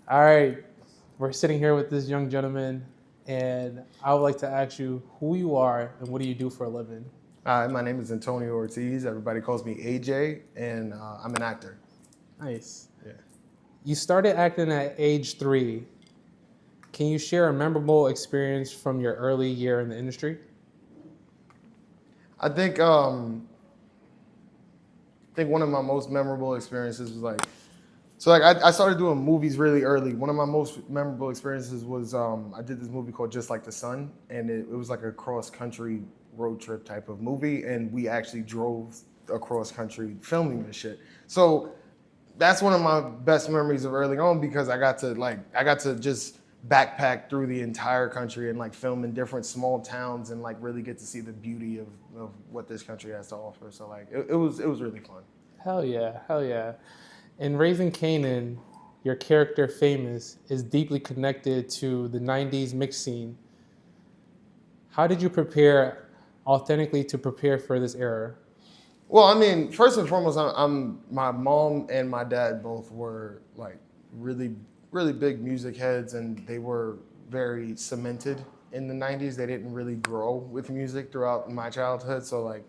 All right, we're sitting here with this young gentleman, and I would like to ask you who you are and what do you do for a living? Hi, my name is Antonio Ortiz. Everybody calls me AJ, and I'm an actor. Nice. Yeah. You started acting at age 3. Can you share a memorable experience from your early year in the industry? I think one of my most memorable experiences was I started doing movies really early. One of my most memorable experiences was I did this movie called Just Like the Sun, and it was like a cross country road trip type of movie, and we actually drove across country filming this shit. So that's one of my best memories of early on because I got to just backpack through the entire country and like film in different small towns and like really get to see the beauty of what this country has to offer. So like it was really fun. Hell yeah, hell yeah. In Raising Kanan, your character Famous is deeply connected to the 90s mix scene. How did you prepare authentically to prepare for this era? Well, I mean, first and foremost, I'm my mom and my dad both were like really, really big music heads, and they were very cemented in the '90s. They didn't really grow with music throughout my childhood, so like,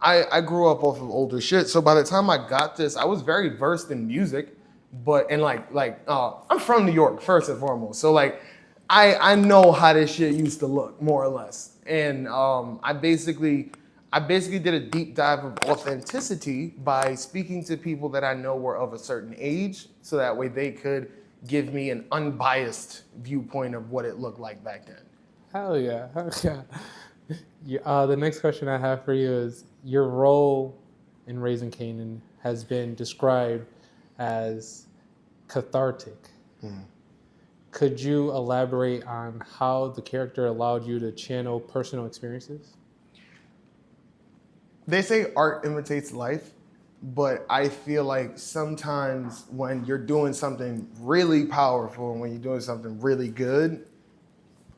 I grew up off of older shit. So by the time I got this, I was very versed in music, but and I'm from New York first and foremost, so like, I know how this shit used to look more or less, and I basically did a deep dive of authenticity by speaking to people that I know were of a certain age, so that way they could give me an unbiased viewpoint of what it looked like back then. Hell yeah, hell yeah. The next question I have for you is your role in Raising Kanan has been described as cathartic. Could you elaborate on how the character allowed you to channel personal experiences? They say art imitates life, but I feel like sometimes when you're doing something really powerful and when you're doing something really good,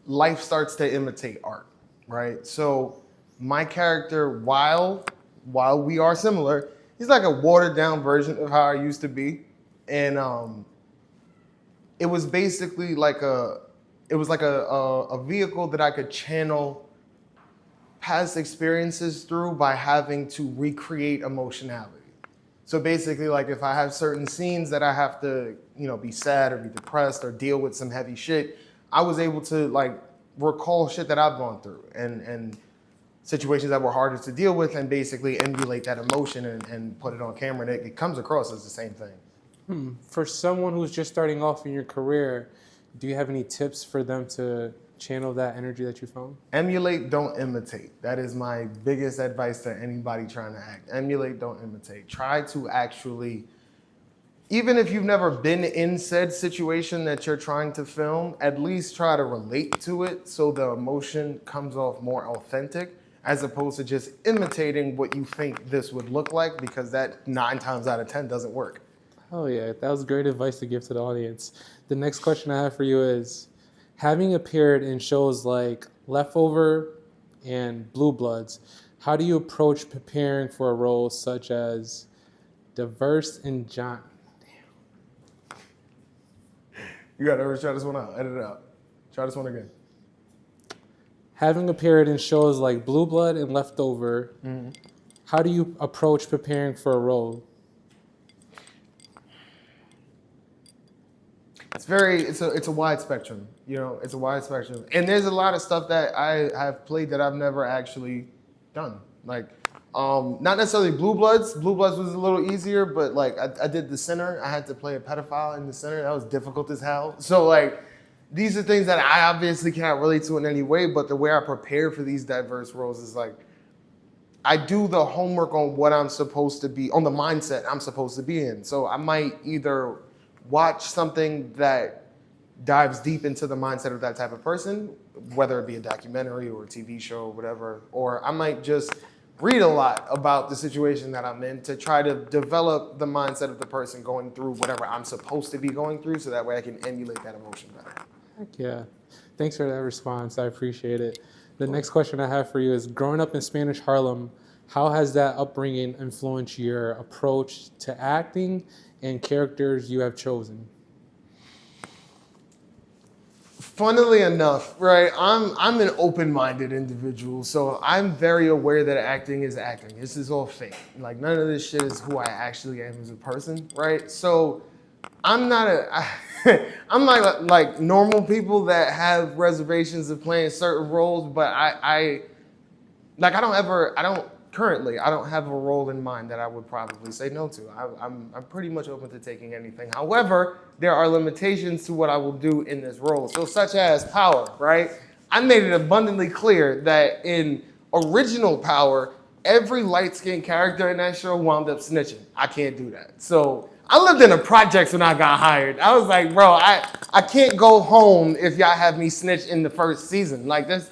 life starts to imitate art, right? So my character, while we are similar, he's like a watered down version of how I used to be, and it was basically like a vehicle that I could channel past experiences through by having to recreate emotionality. So basically, like if I have certain scenes that I have to, be sad or be depressed or deal with some heavy shit, I was able to like recall shit that I've gone through and situations that were harder to deal with and basically emulate that emotion and put it on camera, and it comes across as the same thing. For someone who's just starting off in your career, do you have any tips for them to channel that energy that you found? Emulate, don't imitate. That is my biggest advice to anybody trying to act. Emulate, don't imitate. Try to actually, even if you've never been in said situation that you're trying to film, at least try to relate to it so the emotion comes off more authentic as opposed to just imitating what you think this would look like, because that 9 times out of 10 doesn't work. Oh yeah, that was great advice to give to the audience. The next question I have for you is, having appeared in shows like Leftover and Blue Bloods, how do you approach preparing for a role such as Diverse and John? You gotta try this one out. Edit it out. Try this one again. Having appeared in shows like Blue Blood and Leftover, how do you approach preparing for a role? It's a wide spectrum. It's a wide spectrum, and there's a lot of stuff that I have played that I've never actually done. Like, not necessarily Blue Bloods. Blue Bloods was a little easier, but like I did The Sinner. I had to play a pedophile in The Sinner. That was difficult as hell. So like, these are things that I obviously cannot relate to in any way. But the way I prepare for these diverse roles is like, I do the homework on what I'm supposed to be, on the mindset I'm supposed to be in. So I might either watch something that dives deep into the mindset of that type of person, whether it be a documentary or a TV show or whatever, or I might just read a lot about the situation that I'm in to try to develop the mindset of the person going through whatever I'm supposed to be going through, so that way I can emulate that emotion better. Heck yeah. Thanks for that response. I appreciate it. The next question I have for you is, growing up in Spanish Harlem, how has that upbringing influenced your approach to acting and characters you have chosen? Funnily enough, right? I'm an open-minded individual, so I'm very aware that acting is acting. This is all fake. Like none of this shit is who I actually am as a person, right? So I'm not I'm not like normal people that have reservations of playing certain roles, but I don't have a role in mind that I would probably say no to. I'm pretty much open to taking anything. However, there are limitations to what I will do in this role. So such as Power, right? I made it abundantly clear that in original Power, every light-skinned character in that show wound up snitching. I can't do that. So I lived in the projects when I got hired. I was like, bro, I can't go home if y'all have me snitch in the first season. Like this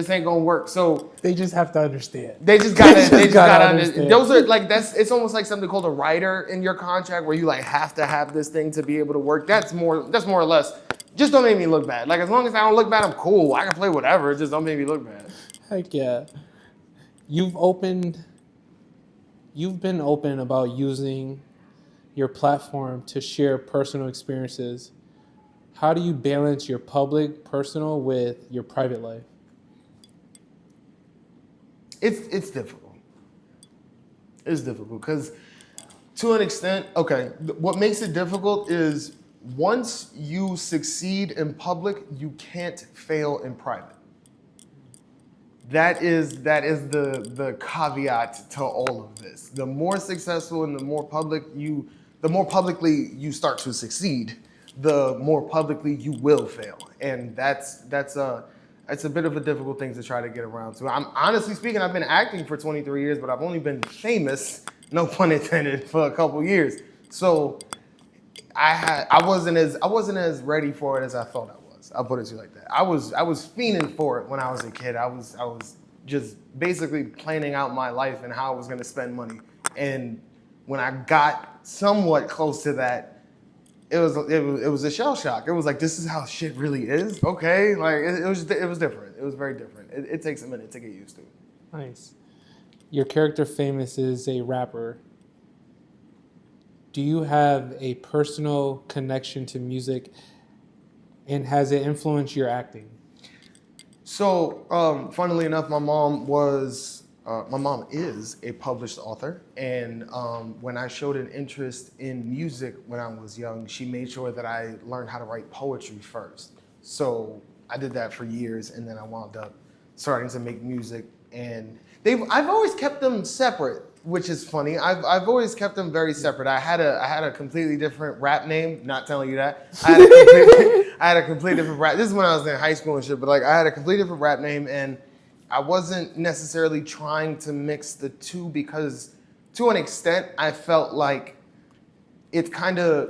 ain't gonna work. So They just have to understand. they just gotta understand. understand. Those are like it's almost like something called a rider in your contract where you like have to have this thing to be able to work. That's more or less. Just don't make me look bad. Like as long as I don't look bad, I'm cool. I can play whatever. Just don't make me look bad. Heck yeah. You've been open about using your platform to share personal experiences. How do you balance your public, personal with your private life? It's difficult. It's difficult because to an extent, okay, what makes it difficult is once you succeed in public, you can't fail in private. That is the caveat to all of this. The more successful and the more publicly you start to succeed, the more publicly you will fail. And that's a bit of a difficult thing to try to get around to. I'm honestly speaking, I've been acting for 23 years, but I've only been famous, no pun intended, for a couple years. So I wasn't as ready for it as I thought I was. I'll put it to you like that. I was fiending for it when I was a kid. I was just basically planning out my life and how I was gonna spend money. And when I got somewhat close to that, it was a shell shock. It was like, this is how shit really is. Okay, like it was different. It was very different. It takes a minute to get used to. Nice. Your character Famous is a rapper. Do you have a personal connection to music, and has it influenced your acting? So, funnily enough, my mom is a published author, and when I showed an interest in music when I was young, she made sure that I learned how to write poetry first. So I did that for years, and then I wound up starting to make music, and I've always kept them separate, which is funny. I've always kept them very separate. I had a completely different rap name. Not telling you that. I had a completely different rap. This is when I was in high school and shit. But like I had a completely different rap name, and I wasn't necessarily trying to mix the two because, to an extent, I felt like it kind of.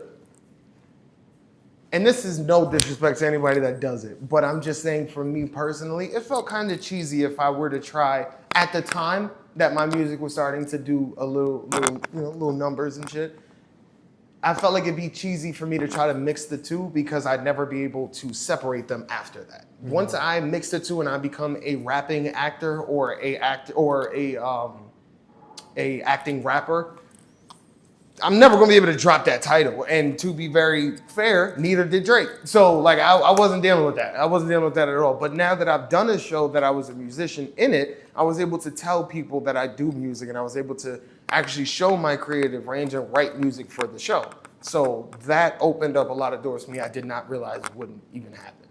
And this is no disrespect to anybody that does it, but I'm just saying for me personally, it felt kind of cheesy if I were to try at the time that my music was starting to do a little numbers and shit. I felt like it'd be cheesy for me to try to mix the two because I'd never be able to separate them after that. Mm-hmm. Once I mix the two and I become a rapping actor or a acting rapper, I'm never gonna be able to drop that title. And to be very fair, neither did Drake. So like I wasn't dealing with that. I wasn't dealing with that at all. But now that I've done a show that I was a musician in it, I was able to tell people that I do music, and I was able to actually show my creative range and write music for the show. So that opened up a lot of doors for me I did not realize wouldn't even happen.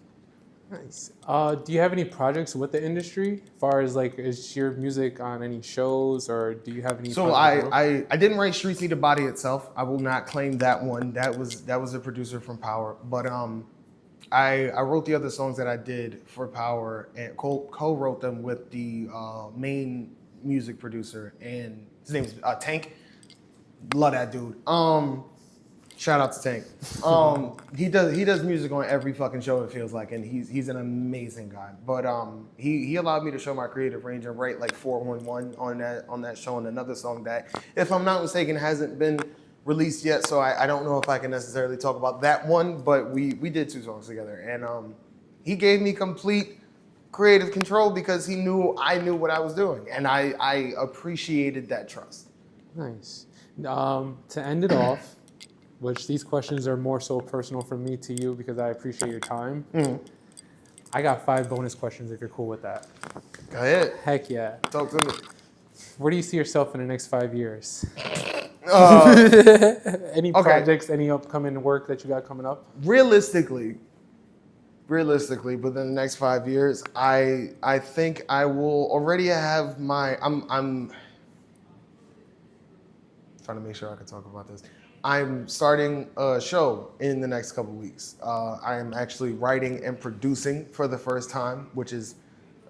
Nice. Do you have any projects with the industry? As far as like, is your music on any shows, or do you have any? So I didn't write Streets Need a Body itself. I will not claim that one. That was a producer from Power. But I wrote the other songs that I did for Power and co-wrote them with the main music producer, and his name is Tank. Love that dude. Shout out to Tank. He does music on every fucking show, it feels like, and he's an amazing guy. But he allowed me to show my creative range and write like 411 on that show, and another song that, if I'm not mistaken, hasn't been released yet. So I don't know if I can necessarily talk about that one, but we did 2 songs together, and he gave me complete creative control because he knew I knew what I was doing, and I appreciated that trust. Nice. To end it off, which these questions are more so personal from me to you because I appreciate your time. Mm. I got 5 bonus questions if you're cool with that. Go ahead. Heck yeah. Talk to me. Where do you see yourself in the next 5 years? Uh, Any Okay. projects, any upcoming work that you got coming up? realistically, within the next 5 years, I think I will already have my. I'm trying to make sure I can talk about this. I'm starting a show in the next couple weeks. I am actually writing and producing for the first time, which is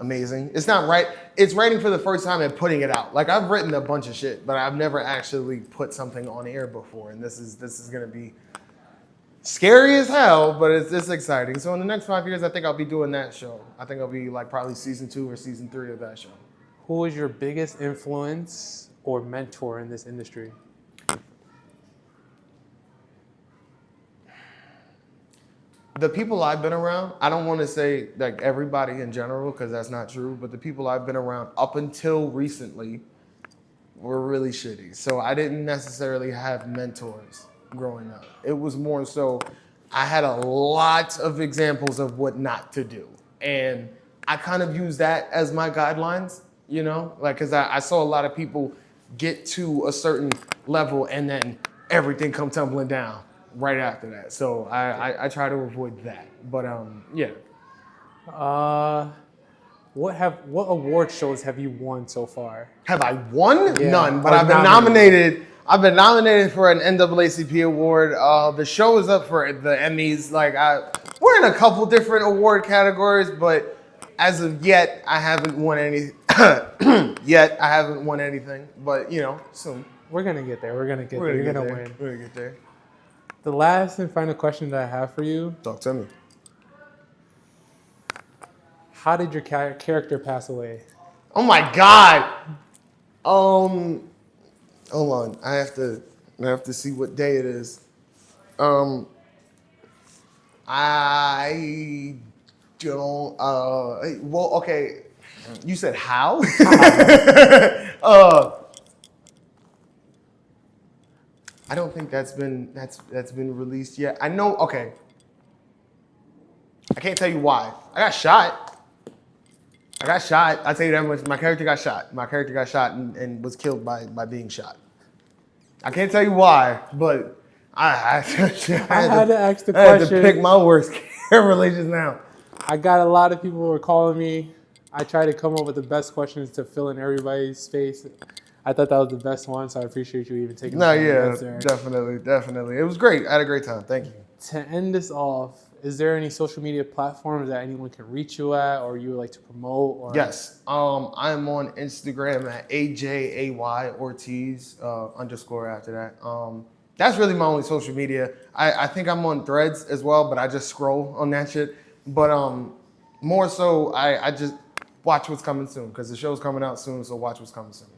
amazing. It's not right. It's writing for the first time and putting it out. Like I've written a bunch of shit, but I've never actually put something on air before, and this is gonna be scary as hell, but it's exciting. So in the next 5 years, I think I'll be doing that show. I think I'll be like probably season 2 or season 3 of that show. Who is your biggest influence or mentor in this industry? The people I've been around, I don't want to say like everybody in general because that's not true, but the people I've been around up until recently were really shitty. So I didn't necessarily have mentors growing up. It was more so I had a lot of examples of what not to do. And I kind of use that as my guidelines, you know, like because I saw a lot of people get to a certain level and then everything come tumbling down right after that. So I try to avoid that. But yeah. What award shows have you won so far? Have I won? Yeah, None. But or I've been nominated. nominated. I've been nominated for an NAACP award. The show is up for the Emmys. Like we're in a couple different award categories, but as of yet, I haven't won any. Yet I haven't won anything. But you know, soon. We're gonna get there. We're gonna get there. You're gonna win. We're gonna get there. The last and final question that I have for you: Talk to me. how did your character pass away? Oh my God. Hold on. I have to see what day it is. I don't. Well, okay. You said how? I don't think that's been released yet. I know. Okay. I can't tell you why. I got shot. I'll tell you that much. My character got shot. And was killed by being shot. I can't tell you why, but I had to ask the I had to question. pick my worst character just now. I got a lot of people who were calling me. I tried to come up with the best questions to fill in everybody's space. I thought that was the best one, so I appreciate you even taking the No, time to yeah, answer. definitely. It was great. I had a great time. Thank you. To end this off, is there any social media platforms that anyone can reach you at, or you would like to promote? Or Yes. I'm on Instagram at AJAY Ortiz _ after that. That's really my only social media. I think I'm on Threads as well, but I just scroll on that shit. But more so, I just watch what's coming soon because the show's coming out soon. So watch what's coming soon.